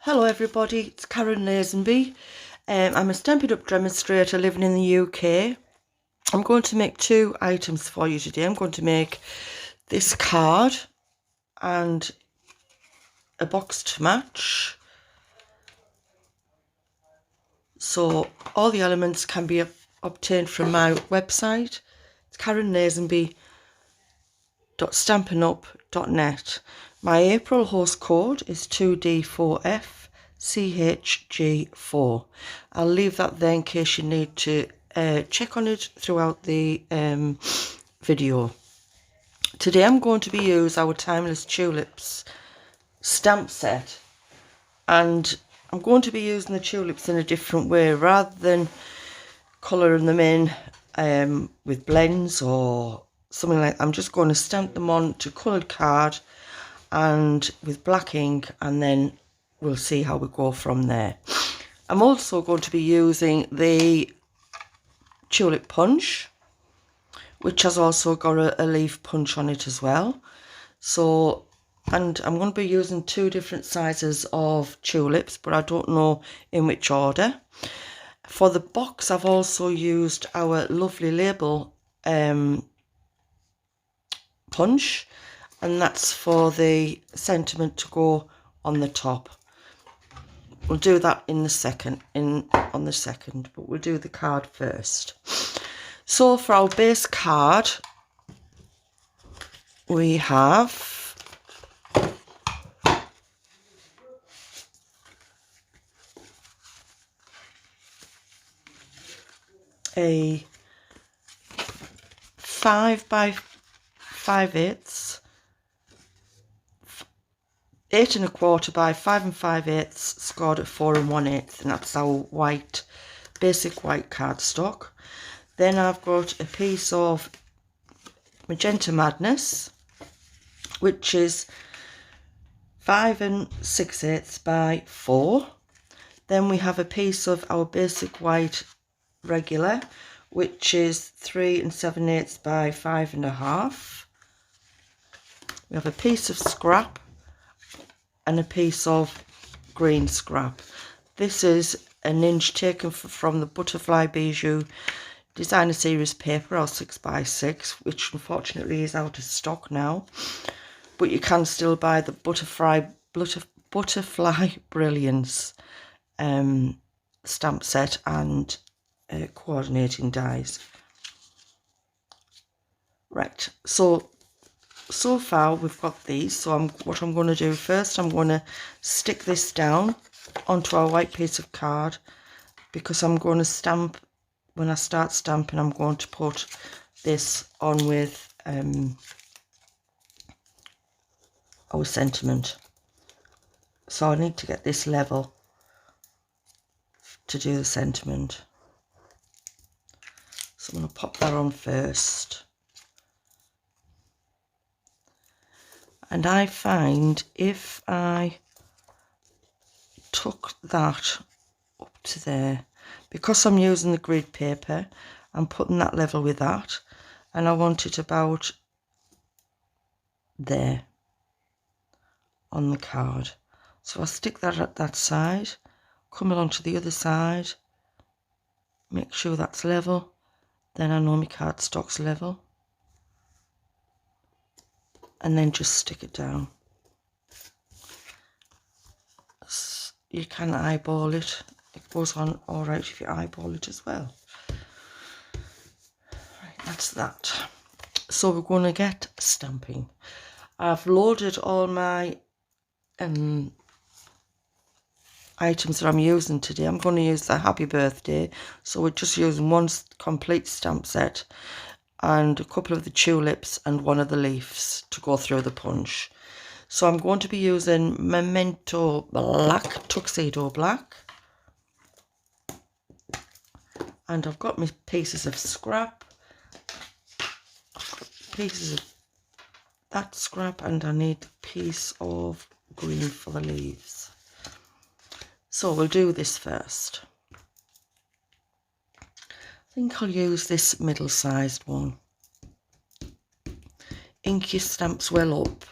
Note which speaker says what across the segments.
Speaker 1: Hello everybody, it's Karen Lazenby. I'm a Stampin' Up demonstrator living in the UK. I'm going to make two items for you today. I'm going to make this card and a box to match. So all the elements can be obtained from my website. It's karenlazenby.stampinup.net. My April host code is 2D4FCHG4. I'll leave that there in case you need to check on it throughout the video. Today I'm going to be using our Timeless Tulips stamp set, and I'm going to be using the tulips in a different way. Rather than colouring them in with blends or something like that, I'm just going to stamp them on to coloured card and with black ink, and then we'll see how we go from there. I'm also going to be using the tulip punch, which has also got a leaf punch on it as well. So, and I'm going to be using two different sizes of tulips, but I don't know in which order. For the box, I've also used our lovely label punch, and that's for the sentiment to go on the top. We'll do that in the second, but we'll do the card first. So for our base card, we have a 5 by 5/8, 8 1/4 by 5 5/8, scored at 4 1/8, and that's our white, basic white cardstock. Then I've got a piece of Magenta Madness, which is 5 6/8 by 4. Then we have a piece of our basic white regular, which is 3 7/8 by 5 1/2. We have a piece of scrap and a piece of green scrap. This is an inch taken from the Butterfly Bijou Designer Series paper, or 6x6, which unfortunately is out of stock now, but you can still buy the Butterfly Brilliance stamp set and coordinating dies. Right, so far we've got these. So what I'm going to do first, I'm going to stick this down onto our white piece of card, because I'm going to stamp. When I start stamping, I'm going to put this on with our sentiment. So I need to get this level to do the sentiment. So I'm going to pop that on first. And I find if I tuck that up to there, because I'm using the grid paper, I'm putting that level with that, and I want it about there on the card. So I stick that at that side, come along to the other side, make sure that's level, then I know my cardstock's level, and then just stick it down. You can eyeball it. It goes on all right if you eyeball it as well. Right, that's that. So we're going to get stamping. I've loaded all my items that I'm using today. I'm going to use the Happy Birthday, so we're just using one complete stamp set and a couple of the tulips and one of the leaves to go through the punch. So I'm going to be using Memento Black, Tuxedo Black, and I've got my pieces of scrap, pieces of that scrap, and I need a piece of green for the leaves. So we'll do this first. I think I'll use this middle-sized one. Ink your stamps well up.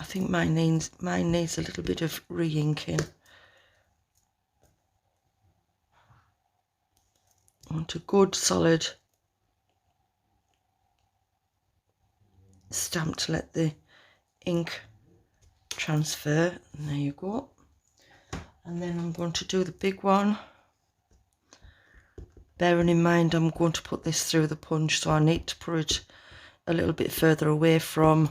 Speaker 1: I think mine needs a little bit of re-inking. I want a good solid stamp to let the ink transfer. And there you go. And then I'm going to do the big one. Bearing in mind I'm going to put this through the punch, so I need to put it a little bit further away from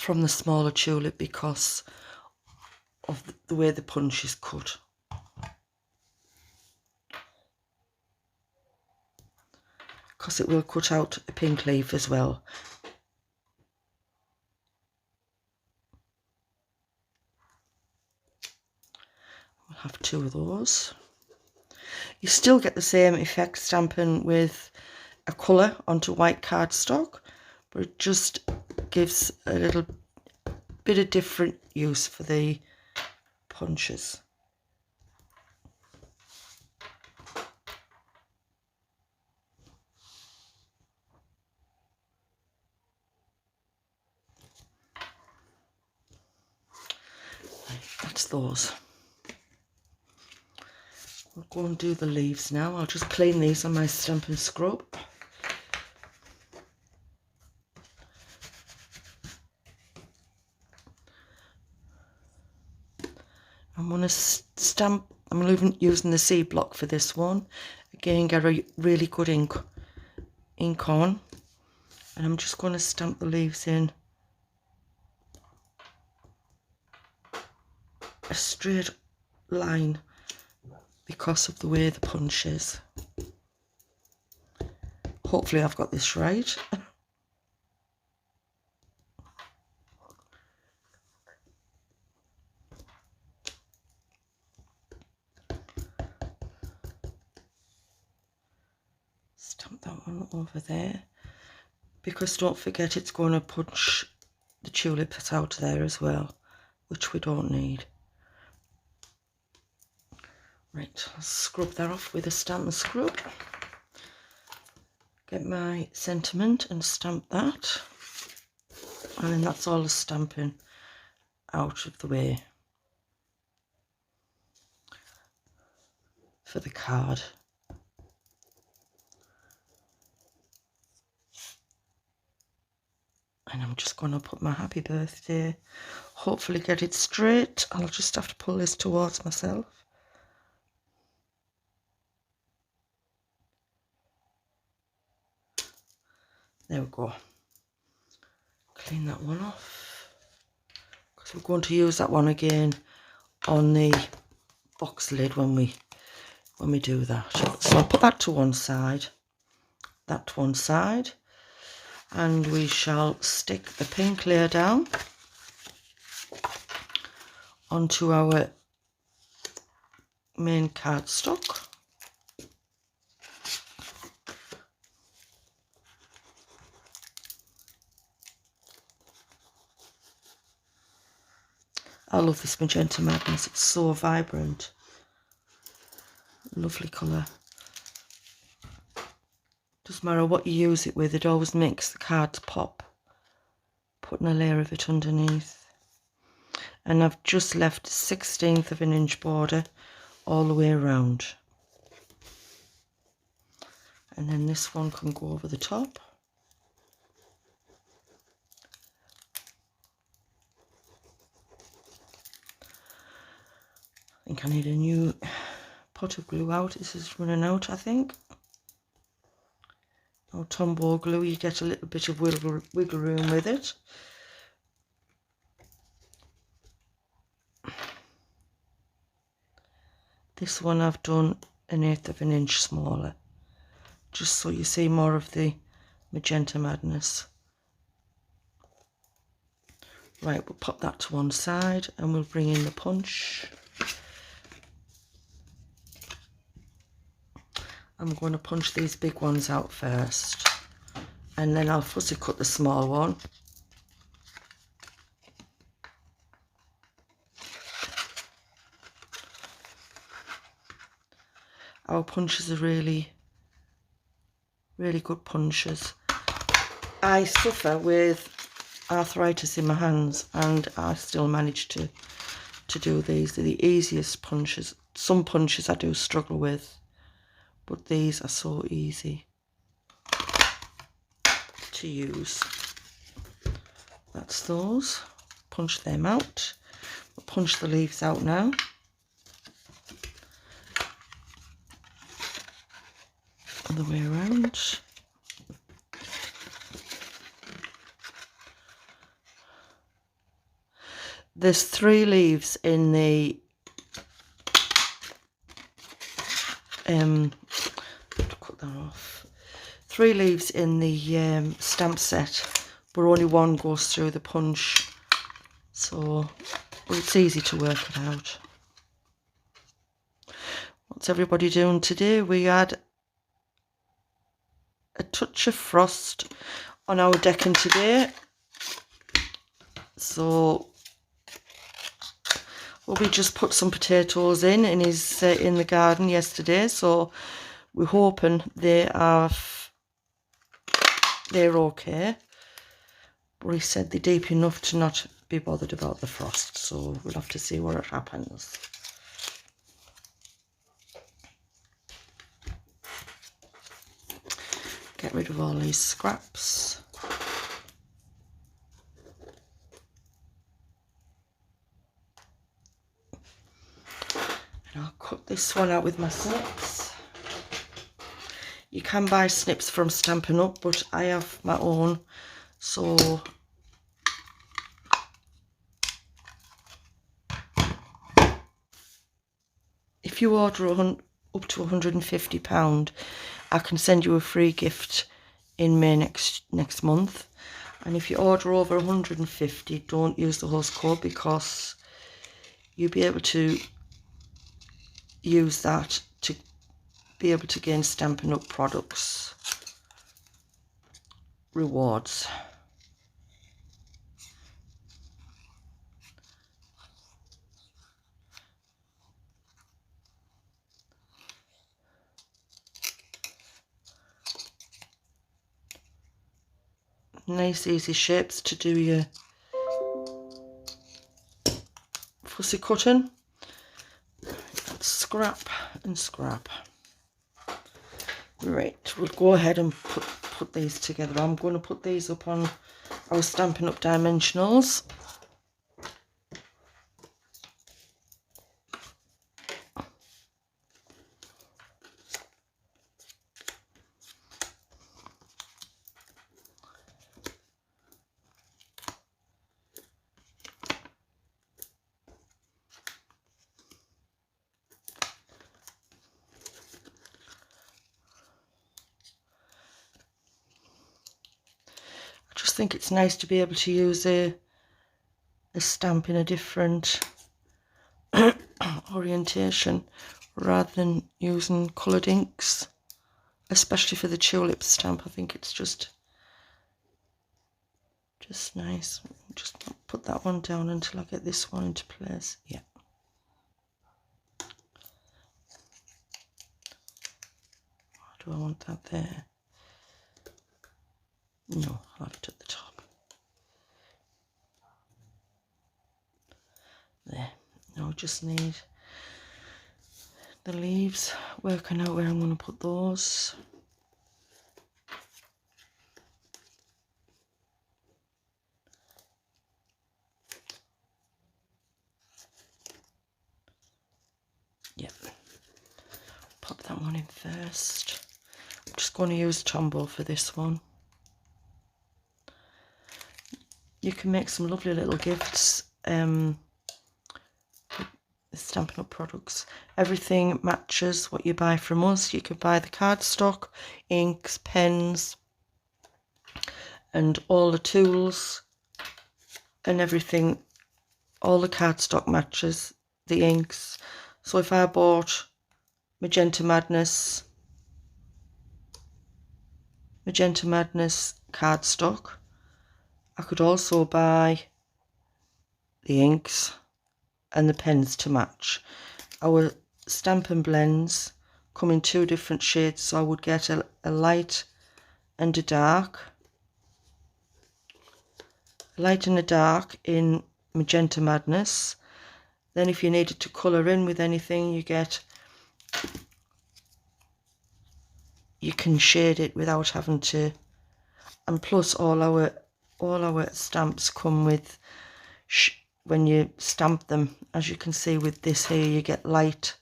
Speaker 1: the smaller tulip because of the way the punch is cut. Because it will cut out a pink leaf as well. We'll have 2 of those. You still get the same effect stamping with a colour onto white cardstock, but it just gives a little bit of different use for the punches. That's those. We'll go and do the leaves now. I'll just clean these on my Stampin' Scrub. I'm going to stamp, I'm using the C block for this one. Again, get a really good ink on. And I'm just going to stamp the leaves in a straight line because of the way the punch is. Hopefully I've got this right. Stamp that one over there, because don't forget it's going to punch the tulip that's out there as well, which we don't need. Right, I'll scrub that off with a Stampin' Scrub. Get my sentiment and stamp that. And then that's all the stamping out of the way for the card. And I'm just going to put my happy birthday, hopefully get it straight. I'll just have to pull this towards myself. There we go. Clean that one off, because we're going to use that one again on the box lid when we do that. So I'll put that to one side, that to one side, and we shall stick the pink layer down onto our main cardstock. I love this Magenta Madness, it's so vibrant. Lovely colour. Doesn't matter what you use it with, it always makes the cards pop. Putting a layer of it underneath. And I've just left 1/16 of an inch border all the way around. And then this one can go over the top. I think I need a new pot of glue out. This is running out, I think. Or Tombow glue, you get a little bit of wiggle room with it. This one I've done 1/8 of an inch smaller, just so you see more of the Magenta Madness. Right, we'll pop that to one side and we'll bring in the punch. I'm going to punch these big ones out first, and then I'll fussy cut the small one. Our punches are really good punches. I suffer with arthritis in my hands and I still manage to do these. They're the easiest punches some punches I do struggle with, but these are so easy to use. That's those. Punch them out. I'll punch the leaves out now. Other way around. There's 3 leaves in the cut that off. 3 leaves in the stamp set, but only 1 goes through the punch, so it's easy to work it out. What's everybody doing today? We had a touch of frost on our decking today, so we just put some potatoes in the garden yesterday, so we're hoping they're okay. But he said they're deep enough to not be bothered about the frost, so we'll have to see what happens. Get rid of all these scraps. And I'll cut this one out with my snips. You can buy snips from Stampin' Up, but I have my own, so if you order up to £150, I can send you a free gift in May next month. And if you order over 150, don't use the host code, because you'll be able to use that to be able to gain Stampin' Up products rewards. Nice easy shapes to do your fussy cutting. Scrap and scrap. Right, we'll go ahead and put these together. I'm going to put these up on our Stampin' Up dimensionals. I just think it's nice to be able to use a stamp in a different orientation rather than using coloured inks, especially for the tulip stamp. I think it's just nice. Just put that one down until I get this one into place. Yeah. Do I want that there? No, I'll have it at the top. There. Now I just need the leaves, working out where I'm going to put those. Yep. Pop that one in first. I'm just going to use Tombow for this one. You can make some lovely little gifts. Stampin' Up products. Everything matches what you buy from us. You can buy the cardstock, inks, pens, and all the tools and everything. All the cardstock matches the inks. So if I bought Magenta Madness cardstock, I could also buy the inks and the pens to match. Our Stampin' Blends come in 2 different shades, so I would get a light and a dark. A light and a dark in Magenta Madness, Then if you needed to colour in with anything, you can shade it without having to. And plus all our stamps come with, when you stamp them, as you can see with this here, you get light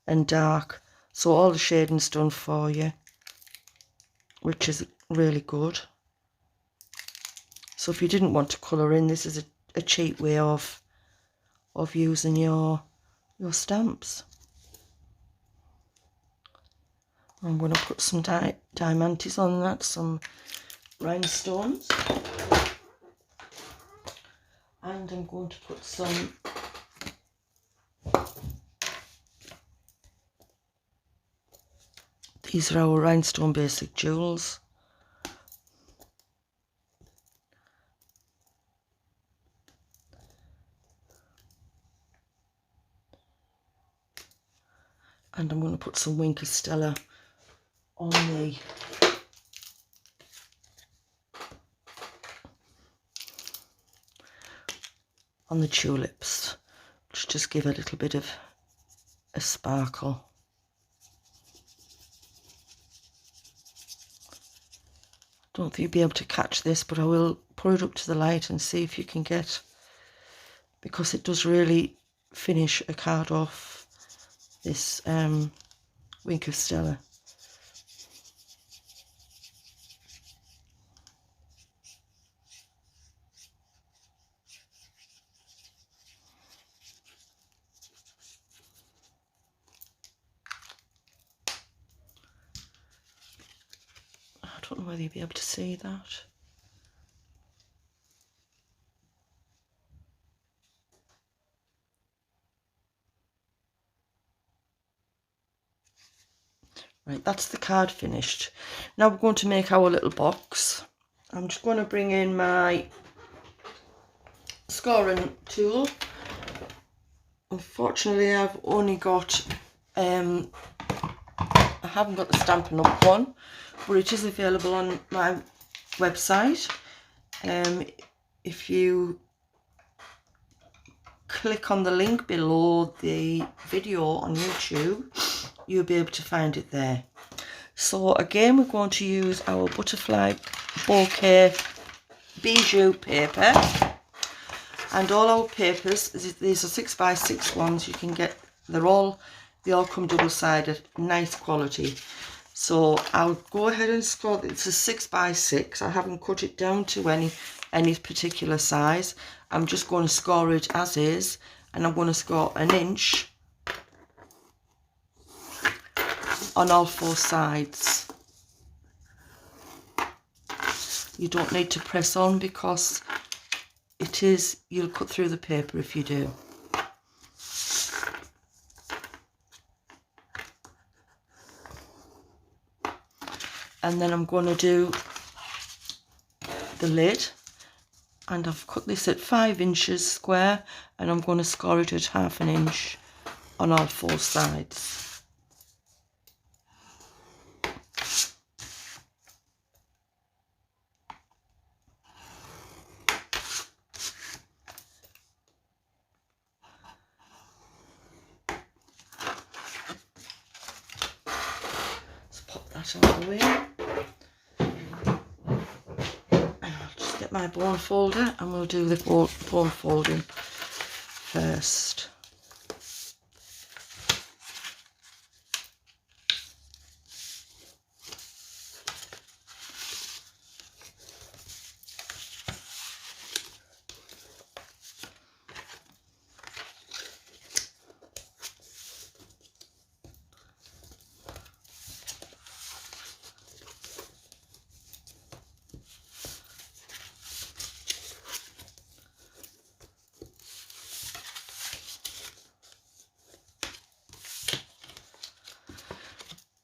Speaker 1: and dark. So all the shading's done for you, which is really good. So if you didn't want to colour in, this is a cheap way of using your stamps. I'm going to put some diamantes on that, some rhinestones. And I'm going to put some these are our rhinestone basic jewels. And I'm going to put some Wink of Stella on the tulips, which just give a little bit of a sparkle. Don't think you'll be able to catch this, but I will put it up to the light and see if you can get, because it does really finish a card off, this Wink of Stella. I don't know whether you'll be able to see that. Right, that's the card finished. Now we're going to make our little box. I'm just going to bring in my scoring tool. Unfortunately, I've only got, I haven't got the Stampin' Up one, but it is available on my website. If you click on the link below the video on YouTube, you'll be able to find it there. So again, we're going to use our butterfly bouquet bijou paper, and all our papers, these are 6x6 ones. You can get, they all come double-sided, nice quality. So I'll go ahead and score. It's a 6x6. I haven't cut it down to any particular size. I'm just going to score it as is, and I'm going to score 1 inch on all 4 sides. You don't need to press on, because you'll cut through the paper if you do. And then I'm going to do the lid, and I've cut this at 5 inches square, and I'm going to score it at ½ inch on all 4 sides. Let's pop that out of the way. Get my bone folder, and we'll do the bone folding first.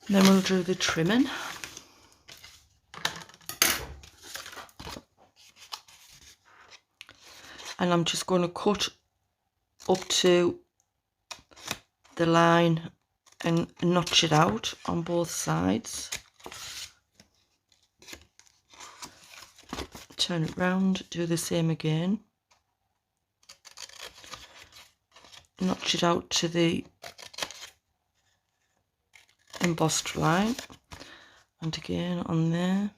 Speaker 1: Then we'll do the trimming. And I'm just going to cut up to the line and notch it out on both sides. Turn it round, do the same again. notch it out to the embossed line, and again on there.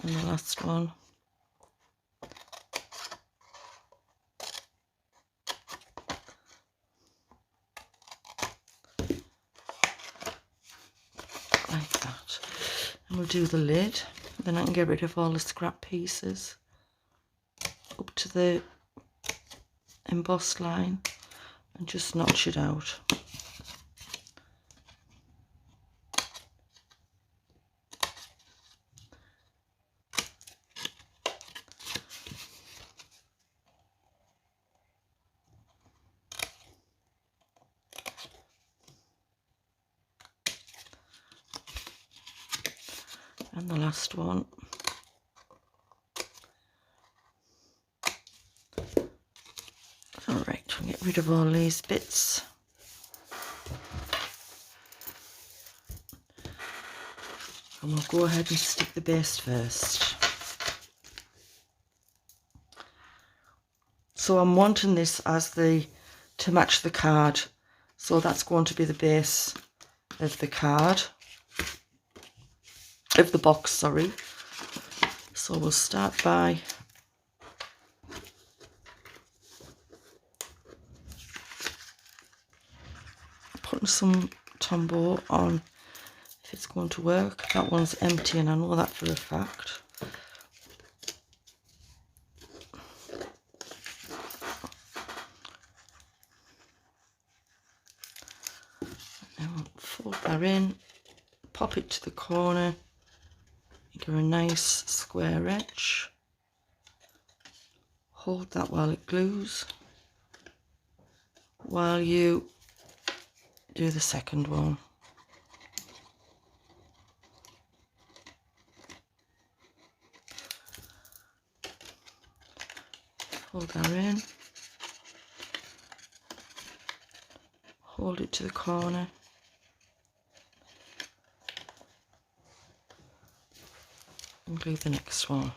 Speaker 1: And the last one. Like that. And we'll do the lid. Then I can get rid of all the scrap pieces up to the embossed line and just notch it out. And the last one. Alright, we'll get rid of all these bits. And we'll go ahead and stick the base first. So I'm wanting this as to match the card. So that's going to be the base of the card. Of the box, sorry. So we'll start by putting some Tombow on, if it's going to work. That one's empty and I know that for a fact. Now we'll fold that in, pop it to the corner. Give a nice square edge. Hold that while it glues, while you do the second one. Hold that in. Hold it to the corner. And glue the next one.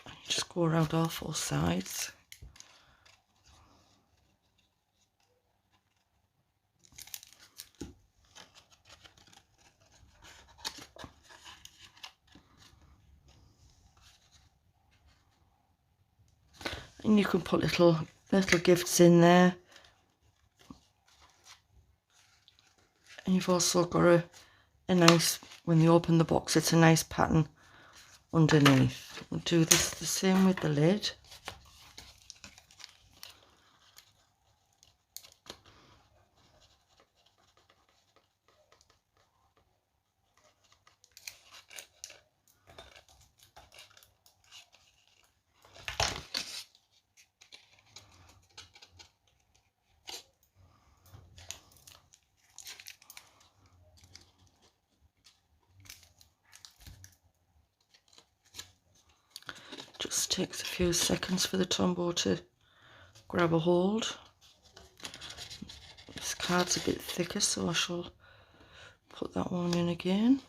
Speaker 1: And you just go around all four sides. And you can put little gifts in there. And you've also got a nice, when you open the box, it's a nice pattern underneath. We'll do this the same with the lid. Just takes a few seconds for the Tombow to grab a hold. This card's a bit thicker, so I shall put that one in again.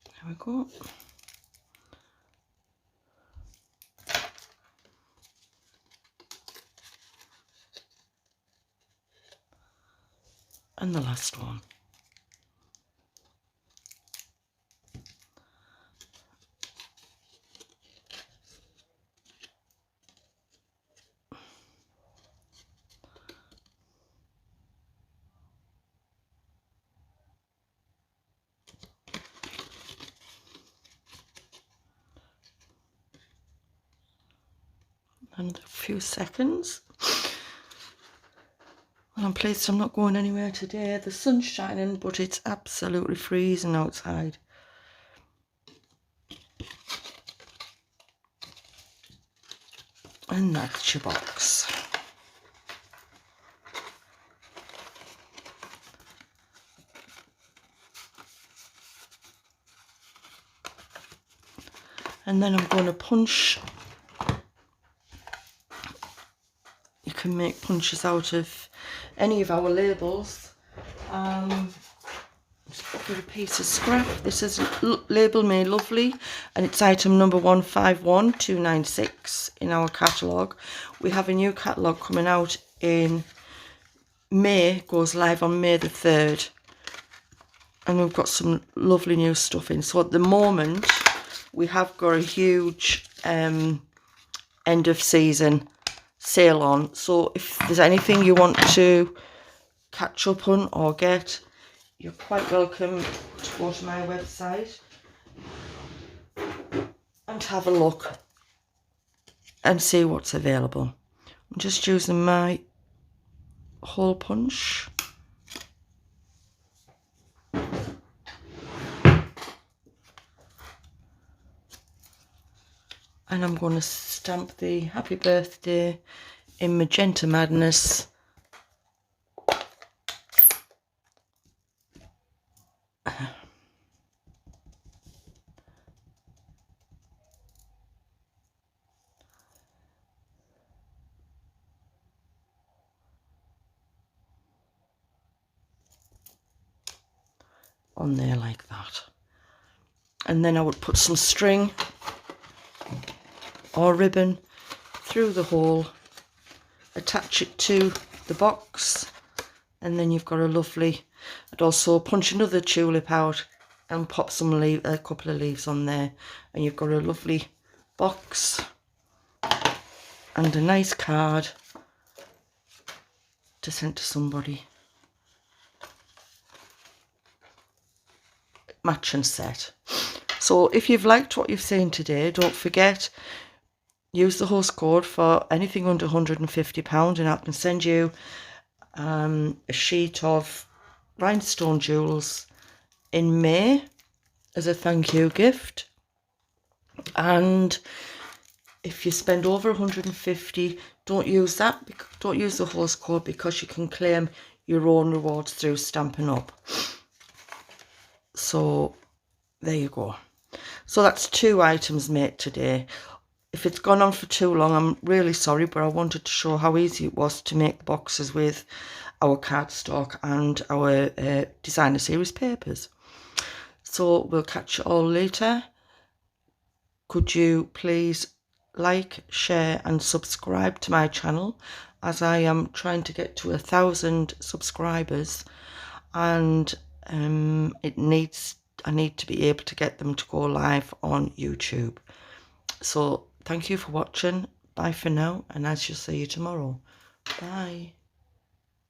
Speaker 1: There we go. And the last one. And a few seconds. Well, I'm pleased I'm not going anywhere today. The sun's shining, but it's absolutely freezing outside. And that's your box. And then I'm going to punch. You can make punches out of any of our labels. Just get a piece of scrap. This is Label Me Lovely, and it's item number 151296 in our catalogue. We have a new catalogue coming out in May, goes live on May the 3rd. And we've got some lovely new stuff in. So at the moment, we have got a huge end of season sale on. So if there's anything you want to catch up on or get, you're quite welcome to go to my website and have a look and see what's available. I'm just using my hole punch. And I'm going to stamp the Happy Birthday in Magenta Madness. On there like that. And then I would put some string or ribbon through the hole, attach it to the box, and then you've got a lovely. I'd also punch another tulip out and pop a couple of leaves on there, and you've got a lovely box and a nice card to send to somebody. Match and set. So if you've liked what you've seen today, don't forget, use the host code for anything under £150, and I can send you a sheet of rhinestone jewels in May as a thank you gift. And if you spend over 150, don't use that. Don't use the host code, because you can claim your own rewards through Stampin' Up. So there you go. So that's 2 items made today. If it's gone on for too long, I'm really sorry, but I wanted to show how easy it was to make boxes with our cardstock and our designer series papers. So we'll catch you all later. Could you please like, share and subscribe to my channel, as I am trying to get to 1,000 subscribers, and I need to be able to get them to go live on YouTube. So thank you for watching. Bye for now, and I shall see you tomorrow. Bye.